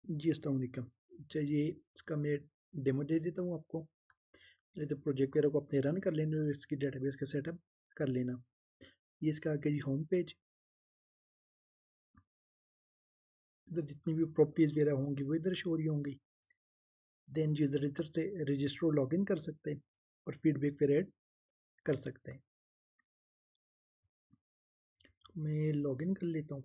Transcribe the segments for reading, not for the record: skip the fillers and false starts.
जी, अस्सलाम वालेकुम। चलिए इसका मैं डेमो दे देता हूँ आपको। पहले तो प्रोजेक्ट वगैरह को अपने रन कर लेना और इसकी डेटाबेस का सेटअप कर लेना। ये इसका आगे जी होम पेज, इधर जितनी भी प्रॉपर्टीज़ वगैरह होंगी वो इधर शो हो रही होंगी। देन यूज़र इधर से रजिस्टर और लॉगिन कर सकते हैं और फीडबैक पर ऐड कर सकते हैं। मैं लॉगिन कर लेता हूँ।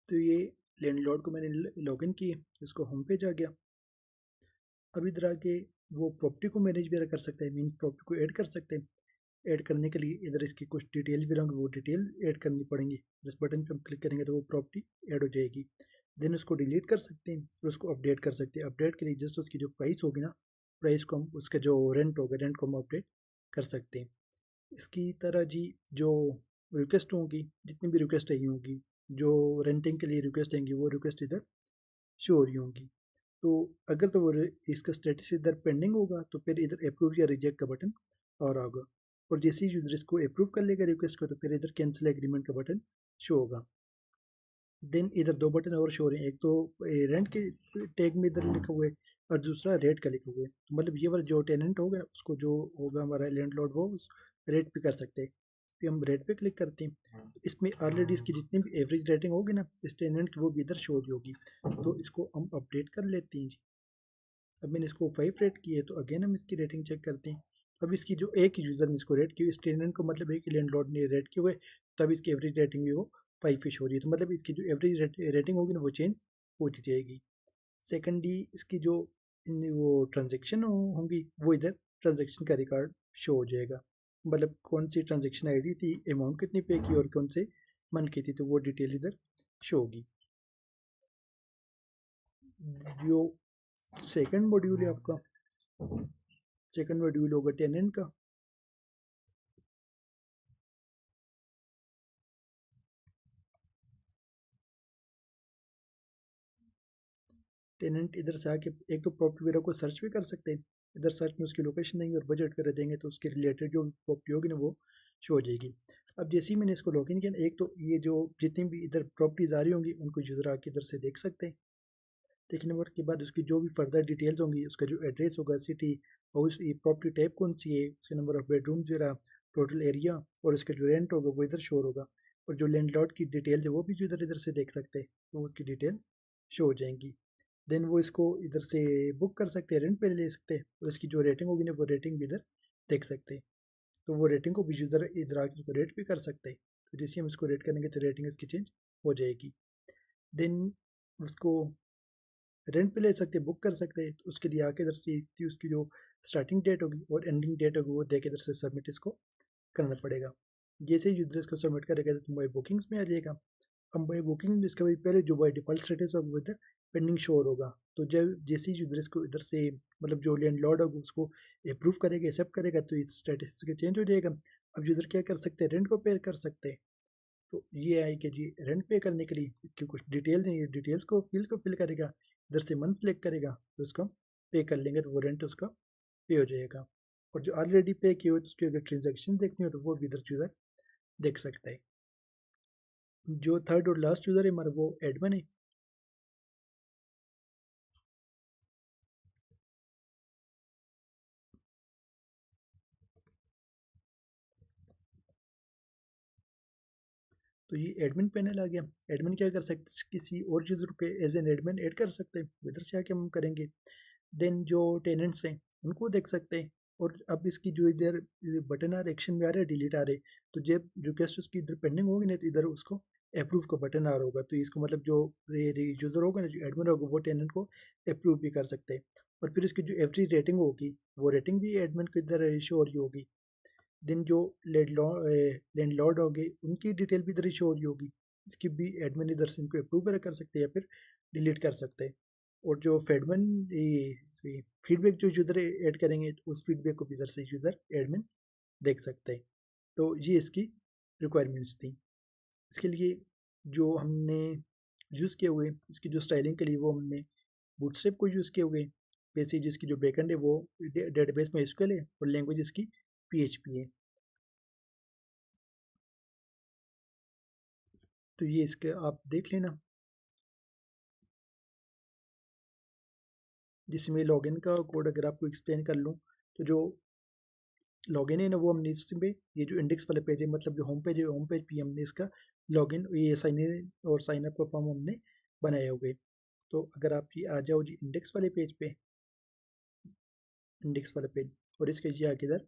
तो ये लैंडलॉर्ड को मैंने लॉगिन किया, इसको होम पेज आ गया। अब इधर आके वो प्रॉपर्टी को मैनेज वगैरह कर सकते हैं, मीन प्रॉपर्टी को ऐड कर सकते हैं। ऐड करने के लिए इधर इसकी कुछ डिटेल्स भी रहेंगी, वो डिटेल ऐड करनी पड़ेंगी। इस बटन पे हम क्लिक करेंगे तो वो प्रॉपर्टी ऐड हो जाएगी। देन उसको डिलीट कर सकते हैं और उसको अपडेट कर सकते हैं। अपडेट के लिए जस्ट उसकी जो प्राइस होगी ना, प्राइस को हम उसका जो रेंट होगा, रेंट को हम अपडेट कर सकते हैं। इसकी तरह जी जो रिक्वेस्ट होंगी, जितनी भी रिक्वेस्ट आई होंगी, जो रेंटिंग के लिए रिक्वेस्ट आएंगी, वो रिक्वेस्ट इधर शो हो रही होंगी। तो अगर तो वो इसका स्टेटस इधर पेंडिंग होगा तो फिर इधर अप्रूव या रिजेक्ट का बटन और होगा। और जैसे ही यूजर इसको अप्रूव कर लेगा रिक्वेस्ट को तो फिर इधर कैंसिल एग्रीमेंट का बटन शो होगा। देन इधर दो बटन और शो हो रहे हैं, एक तो रेंट के टैग में इधर लिखा हुआ है और दूसरा रेट का लिखा हुआ है। तो मतलब ये वाला जो टेनेंट होगा उसको जो होगा हमारा लैंडलॉर्ड वो उस रेट पे कर सकते हैं। फिर हम रेट पे क्लिक करते हैं, इसमें ऑलरेडी इसकी जितनी भी एवरेज रेटिंग होगी ना इस टेनेंट की वो भी इधर शो हो रही होगी। तो इसको हम अपडेट कर लेते हैं जी। अब मैंने इसको 5 रेट की है तो अगेन हम इसकी रेटिंग चेक करते हैं। अब इसकी जो एक यूज़र ने इसको रेट की, इस टेनेंट को मतलब है कि लैंडलॉर्ड ने रेट किए हुए, तब इसकी एवरेज रेटिंग भी वो 5 फिश हो रही है। तो मतलब इसकी जो एवरेज रेटिंग होगी ना वो चेंज होती जाएगी। सेकेंडली इसकी जो वो ट्रांजेक्शन होंगी वो इधर ट्रांजेक्शन का रिकॉर्ड शो हो जाएगा। मतलब कौन सी ट्रांजेक्शन आईडी थी, अमाउंट कितनी पे की और कौन से मंथ की थी, तो वो डिटेल इधर शो होगी। जो सेकंड मॉड्यूल है आपका, सेकंड मॉड्यूल होगा टेनेंट का। टेनेंट इधर से आके एक तो प्रॉपर्टी वगैरह को सर्च भी कर सकते हैं। इधर सर्च में उसकी लोकेशन देंगे और बजट वगैरह देंगे तो उसके रिलेटेड जो प्रॉपर्टी होगी ना वो शो हो जाएगी। अब जैसे ही मैंने इसको लॉगिन किया, एक तो ये जो जितनी भी इधर प्रॉपर्टीज आ रही होंगी उनको यूजर आके इधर से देख सकते हैं। देखने के बाद उसकी जो भी फर्दर डिटेल्स होंगी, उसका जो एड्रेस होगा, सिटी और उस प्रॉपर्टी टाइप कौन सी है, उसके नंबर ऑफ बेडरूम वगैरह, टोटल एरिया और इसका जो रेंट होगा वो इधर शोर होगा। और जो लैंडलॉर्ड की डिटेल्स है वो भी जो इधर इधर से देख सकते हैं, तो उसकी डिटेल शो हो जाएंगी। देन वो इसको इधर से बुक कर सकते हैं, रेंट पे ले सकते हैं और इसकी जो रेटिंग होगी ना वो रेटिंग भी इधर देख सकते हैं। तो वो रेटिंग को भी यूज़र इधर आके उसको रेट भी कर सकते हैं। तो जैसे हम इसको रेट करेंगे तो रेटिंग इसकी चेंज हो जाएगी। देन उसको रेंट पे ले सकते हैं, बुक कर सकते हैं। तो उसके लिए आके इधर से उसकी जो स्टार्टिंग डेट होगी और एंडिंग डेट होगी वो देके इधर से सबमिट इसको करना पड़ेगा। जैसे ही यूजर इसको सबमिट करेगा तो तुम्हारी बुकिंग्स में आ जाएगा। हम बाई बुकिंग इसके भाई पहले जो बाई डिफ़ॉल्ट स्टेटस होगा वो इधर पेंडिंग शो होगा। तो जब जैसे ही यूजर इसको इधर से मतलब जो लैंडलॉर्ड होगा उसको अप्रूव करेगा, एक्सेप्ट करेगा तो इस स्टेटस के चेंज हो जाएगा। अब यूजर क्या कर सकते हैं, रेंट को पे कर सकते हैं। तो ये है कि जी रेंट पे करने के लिए कि कुछ डिटेल्स हैं, ये डिटेल्स को फिल करेगा, इधर से मंथ सिलेक्ट करेगा तो उसको पे कर लेंगे तो वो रेंट उसका पे हो जाएगा। और जो ऑलरेडी पे किए हो तो उसकी अगर ट्रांजेक्शन देखनी हो तो वो भी इधर यूजर देख सकता है। जो थर्ड और लास्ट यूजर है हमारा वो एडमिन है। तो ये एडमिन पैनल आ गया। एडमिन क्या कर सकते, किसी और यूजर को एज एन एडमिन ऐड कर सकते हैं, इधर से आके हम करेंगे। देन जो टेनेंट्स हैं उनको देख सकते हैं। और अब इसकी जो इधर बटन आ रहे, एक्शन में आ रहे हैं, डिलीट आ रहे, तो जब रिक्वेस्ट उसकी इधर पेंडिंग होगी ना तो इधर उसको अप्रूव का बटन आ रहा होगा। तो इसको मतलब जो यूजर होगा ना, जो एडमिन होगा वो टेनेंट को अप्रूव भी कर सकते हैं। और फिर इसकी जो एवरी रेटिंग होगी वो रेटिंग भी एडमिन को इधर शो हो रही होगी। देन जो लैंडलॉर्ड होंगे उनकी डिटेल भी इधर ही शो हो रही होगी। इसकी भी एडमिन इधर से इनको अप्रूव वगैरह कर सकते हैं या फिर डिलीट कर सकते हैं। और जो फेडमैन फीडबैक जो यूज़र ऐड करेंगे तो उस फीडबैक को भी इधर से यूज़र एडमिन देख सकते हैं। तो ये इसकी रिक्वायरमेंट्स थी। इसके लिए जो हमने यूज़ किए हुए इसकी जो स्टाइलिंग के लिए वो हमने बूटस्ट्रैप को यूज़ किए हुए। बेसिक जिसकी जो बैकएंड है वो डेटाबेस में एसक्यूएल है और लैंग्वेज इसकी पीएचपी है। तो ये इसके आप देख लेना। जिसमें लॉगिन का कोड अगर आपको एक्सप्लेन कर लूँ, तो जो लॉगिन है ना वो हमने इसमें ये जो इंडेक्स वाले पेज है, मतलब जो होम पेज है, होम पेज पे हमने इसका लॉगिन ये साइन इन और साइन अप का फॉर्म हमने बनाए हुए। तो अगर आप ये आ जाओ जी इंडेक्स वाले पेज पे, इंडेक्स वाला पेज, और इसके ये आगे इधर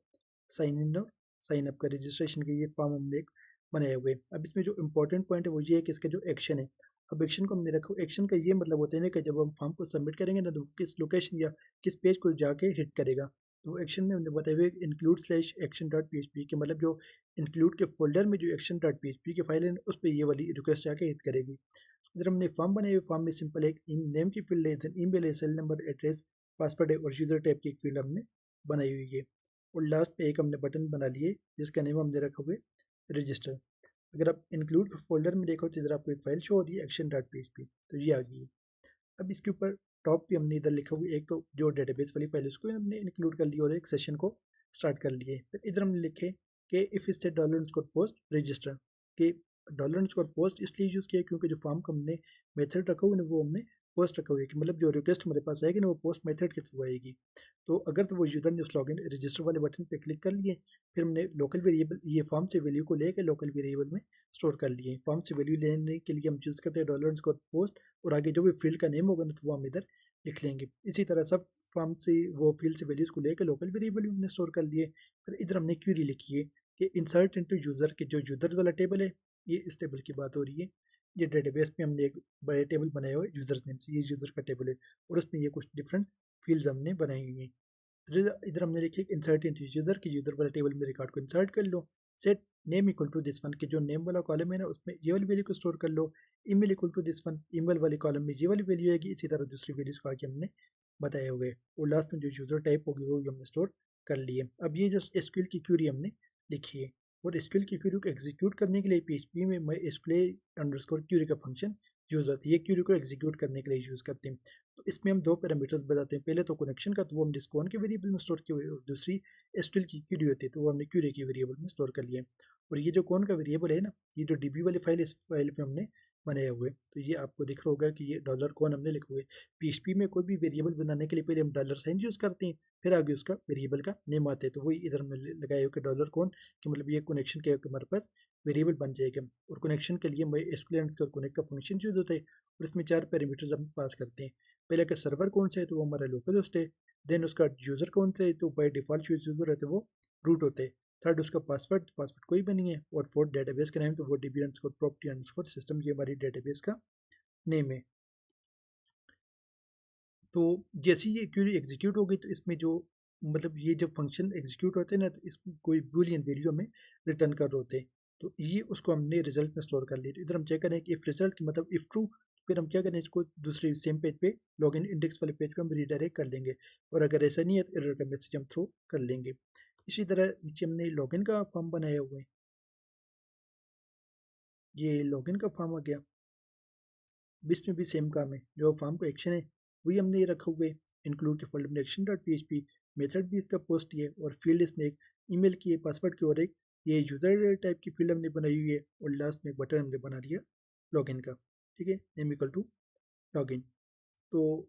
साइन इन और साइन अप का रजिस्ट्रेशन के ये फॉर्म हमने एक बनाए हुए। अब इसमें जो इंपॉर्टेंट पॉइंट है वो ये है कि इसका जो एक्शन है, अब एक्शन को हमने रखा, एक्शन का ये मतलब होता है ना कि जब हम फॉर्म को सबमिट करेंगे ना तो किस लोकेशन या किस पेज को जाके हिट करेगा। तो एक्शन में हमने बताया हुए include slash action dot P H P के मतलब जो इंक्लूड के फोल्डर में जो action dot P H P की फाइल है उस पर ये वाली रिक्वेस्ट जाके हिट करेगी। इधर हमने फॉर्म बनाए हुए, फॉर्म में सिंपल एक नेम की फील्ड है, देन ईमेल है, सेल नंबर, एड्रेस, पासवर्ड है और यूजर टाइप की एक फील्ड हमने बनाई हुई है। और लास्ट पे एक हमने बटन बना लिए जिसका नेम हमने रखा हुआ है रजिस्टर। अगर आप इंक्लूड फोल्डर में देखो तो इधर आपको एक फाइल शो हो रही है action dot P H P, तो ये आ गई है। अब इसके ऊपर टॉप पे हमने इधर लिखा हुआ है एक तो जो डेटाबेस वाली फाइल उसको हमने इंक्लूड कर लिया और एक सेशन को स्टार्ट कर लिए। फिर इधर हमने लिखे कि इफ इससे डॉलर पोस्ट रजिस्टर के डॉलर पोस्ट इसलिए यूज़ किया क्योंकि जो फॉर्म का हमने मेथड रखा हुआ है वो हमने पोस्ट रखा हुआ है कि मतलब जो रिक्वेस्ट हमारे पास आएगी ना वो पोस्ट मेथड के थ्रू आएगी। तो अगर तो वो यूज़र ने उस लॉगिन रजिस्टर वाले बटन पे क्लिक कर लिए, फिर हमने लोकल वेरिएबल ये फॉर्म से वैल्यू को लेकर लोकल वेरिएबल में स्टोर कर लिए। फॉर्म से वैल्यू लेने के लिए हम चूज़ करते हैं डॉलर पोस्ट और आगे जो भी फील्ड का नेम होगा ना तो वो हम इधर लिख लेंगे। इसी तरह सब फॉर्म से वो फील्ड से वैल्यूज़ को लेकर लोकल वेरिएबल में हमने स्टोर कर लिए। फिर इधर हमने क्वेरी लिखी है कि इंसर्ट इनटू यूज़र के जो यूज़र वाला टेबल है, ये इस टेबल की बात हो रही है। ये डेटाबेस में हमने एक बड़े टेबल बनाया हुआ है यूज़र्स नेम से, ये यूज़र का टेबल है और उसमें ये कुछ डिफरेंट फील्ड्स हमने बनाई हुई हैं। इधर हमने लिखी इंसर्ट इनटू यूज़र की यूज़र वाला टेबल में रिकॉर्ड को इंसर्ट कर लो। Set name equal to this one के जो नेम वाला कॉलम है ना उसमें ये वाली वैल्यू को स्टोर कर लो। Email equal to this one email वाले कॉलम में ये वाली वैल्यू आएगी। इसी तरह दूसरी वैल्यूज को आगे हमने बताए हुए और लास्ट में जो यूजर टाइप होगी वो भी हमने स्टोर कर लिए। अब ये जस्ट एसक्यूएल की क्यूरी हमने लिखी है और एसक्यूएल की क्यूरी को एग्जीक्यूट करने के लिए पीएचपी में मैं एसक्यूएल अंडरस्कोर क्यूरी का फंक्शन यूज होती है। ये क्यूरी को एग्जीक्यूट करने के लिए यूज करते हैं। तो इसमें हम दो पैरामीटर्स बताते हैं, पहले तो कनेक्शन का तो वो हम डिस्कॉन के वेरिएबल में स्टोर किए हुए और दूसरी एसक्यूएल की क्यूरी होती है तो वो हमने क्यूरी की वेरिएबल में स्टोर कर लिया। और ये जो कौन का वेरिएबल है ना, ये जो डीबी वाली फाइल है इस फाइल पे हमने बनाए हुए, तो ये आपको दिख रहा होगा कि ये डॉलर कौन हमने लिखे हुए। पीएचपी में कोई भी वेरिएबल बनाने के लिए पहले हम डॉलर साइन यूज करते हैं, फिर आगे उसका वेरिएबल का नेम आता है, तो वही इधर हमने लगाए हुए कि डॉलर कौन कि मतलब ये कनेक्शन के हमारे पास वेरिएबल बन जाएगा। और कनेक्शन के लिए हमारे एसक्यूएल कनेक्ट का फंक्शन यूज होता है और इसमें 4 पैरामीटर्स हम पास करते हैं। पहले का सर्वर कौन सा है तो वो हमारा लोकल होस्ट है। देन उसका यूजर कौन सा है तो बाय डिफॉल्ट यूजर रहता है वो रूट होते हैं। थर्ड उसका पासवर्ड, पासवर्ड कोई भी नहीं है। और फोर्थ डेटाबेस का नेम तो वो dB underscore property underscore system, ये हमारी डेटाबेस का नेम है। तो जैसे ही ये क्वेरी एग्जीक्यूट होगी तो इसमें जो मतलब ये जब फंक्शन एग्जीक्यूट होते हैं ना तो इसमें कोई बूलियन वैल्यू हमें रिटर्न कर रहे होते हैं। तो ये उसको हमने रिजल्ट में स्टोर कर लिया। तो इधर हम चेक करें कि इफ रिजल्ट मतलब इफ ट्रू, फिर हम क्या करें इसको दूसरे सेम पेज पे लॉगिन इंडेक्स वाले पेज पे हम रीडायरेक्ट कर लेंगे। और अगर ऐसा नहीं है तो एरर का मैसेज हम थ्रो कर लेंगे। इसी तरह नीचे हमने लॉगिन का फॉर्म बनाया हुआ है, ये लॉगिन का फॉर्म आ गया। अब इसमें भी सेम काम है, जो फॉर्म का एक्शन है वही हमने ये रखा हुआ है। इंक्लूड के फोल्डर में एक्शन डॉट पी, मेथड भी इसका पोस्ट ही है और फील्ड इसमें एक ईमेल की है, पासवर्ड की और एक ये यूजर टाइप की फील्ड हमने बनाई हुई है और लास्ट में एक बटन हमने बना दिया लॉगिन का। ठीक है, नेम इक्वल टू लॉगिन। तो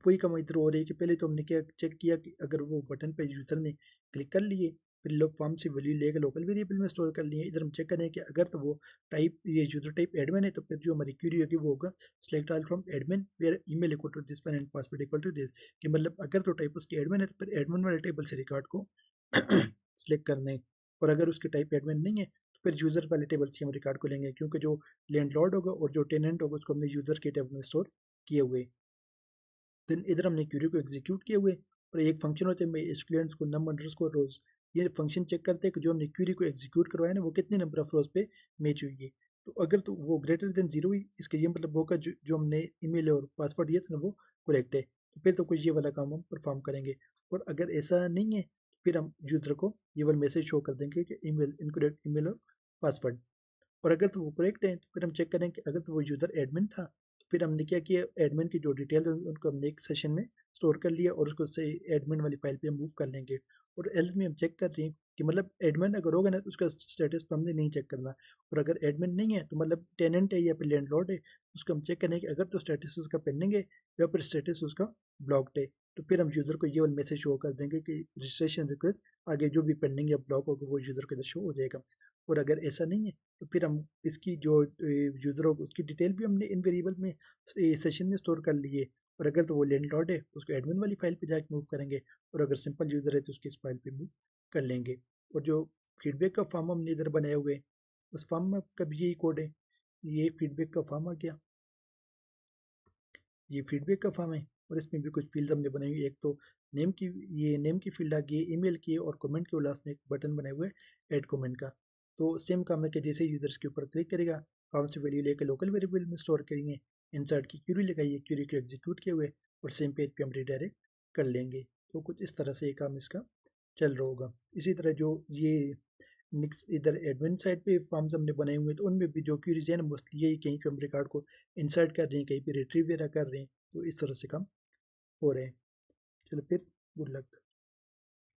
वही कम इधर हो रही है कि पहले तो हमने क्या चेक किया कि अगर वो बटन पे यूज़र ने क्लिक कर लिए, फिर लोग फॉर्म से वैल्यू लेकर लोकल वेरिएबल में स्टोर कर लिए। इधर हम चेक करें कि अगर तो वो टाइप ये यूजर टाइप एडमिन है तो फिर जो हमारी क्वेरी होगी वो होगा select all from admin where email equal to this one and password equal to this, कि मतलब अगर तो टाइप उसकी एडमिन है तो फिर एडमिन वाले टेबल से रिकॉर्ड को सिलेक्ट करना है। और अगर उसकी टाइप एडमिन नहीं है तो फिर यूज़र वाले टेबल से हम रिकॉर्ड को लेंगे, क्योंकि जो लैंडलॉर्ड होगा और जो टेनेंट होगा उसको हमने यूज़र के टेबल में स्टोर किए हुए। देन इधर हमने क्वेरी को एग्जीक्यूट किए हुए और एक फंक्शन होता है स्टूडेंट्स को नम अंडरस्कोर रोज, ये फंक्शन चेक करते हैं कि जो हमने क्वेरी को एग्जीक्यूट करवाया ना वो कितने नंबर ऑफ रोज पे मैच हुई है। तो अगर तो वो ग्रेटर देन जीरो हुई, इसका ये मतलब होगा जो हमने ईमेल और पासवर्ड दिया था ना वो करेक्ट है, तो फिर तो कोई ये वाला काम हम परफॉर्म करेंगे। और अगर ऐसा नहीं है तो फिर हम यूजर को ये वाला मैसेज शो कर देंगे कि ईमेल इनकरेक्ट ईमेल और पासवर्ड। और अगर तो वो करेक्ट है तो फिर हम चेक करें कि अगर तो वो यूजर एडमिन था फिर हमने क्या किया, एडमिन की जो डिटेल है उनको हमने एक सेशन में स्टोर कर लिया और उसको से एडमिन वाली फाइल पे मूव कर लेंगे। और एल्स में हम चेक कर रहे हैं कि मतलब एडमिन अगर होगा ना तो उसका स्टेटस तो हमने नहीं चेक करना, और अगर एडमिन नहीं है तो मतलब टेनेंट है या फिर लैंडलॉर्ड है, उसको हम चेक करें कि अगर तो स्टेटस उसका पेंडिंग है या फिर स्टेटस उसका ब्लॉक्ड है, तो फिर हम यूज़र को ये वाला मैसेज शो कर देंगे कि रजिस्ट्रेशन रिक्वेस्ट आगे जो भी पेंडिंग या ब्लॉक होगा वो यूज़र के अंदर शो हो जाएगा। और अगर ऐसा नहीं है तो फिर हम इसकी जो यूज़र होगा उसकी डिटेल भी हमने इन वेरिएबल में सेशन में स्टोर कर लिए, और अगर तो वो लैंडलॉर्ड है तो उसको एडमिन वाली फाइल पे जाके मूव करेंगे, और अगर सिंपल यूज़र है तो उसकी इस फाइल पे मूव कर लेंगे। और जो फीडबैक का फॉर्म हमने इधर बनाए हुए हैं, उस फॉर्म में का भी यही कोड है। ये फीडबैक का फॉर्म आ गया, ये फीडबैक का फॉर्म है, और इसमें भी कुछ फील्ड हमने बनाई हुई है। एक तो नेम की, ये नेम की फील्ड आ गई है, ईमेल की है, और कमेंट के लास्ट में एक बटन बनाए हुए है ऐड कमेंट का। तो सेम काम है कि जैसे यूजर्स के ऊपर क्लिक करेगा, फॉर्म से वैल्यू लेकर लोकल वेरिएबल में स्टोर करेंगे, इंसर्ट की क्यूरी लगाइए, क्यूरी को एग्जीक्यूट किए हुए और सेम पेज पे हम रिडायरेक्ट कर लेंगे। तो कुछ इस तरह से ये काम इसका चल रहा होगा। इसी तरह जो ये निक्स इधर एडमिन साइड पे फॉर्म्स हमने बनाए हुए हैं, तो उनमें भी जो क्यूरीज है ना मोस्टली यही, कहीं पे हम रिकॉर्ड को इंसर्ट कर रहे हैं, कहीं पे रिट्रीव वगैरह कर रहे हैं, तो इस तरह से काम हो रहे हैं। चलो फिर, गुड लक।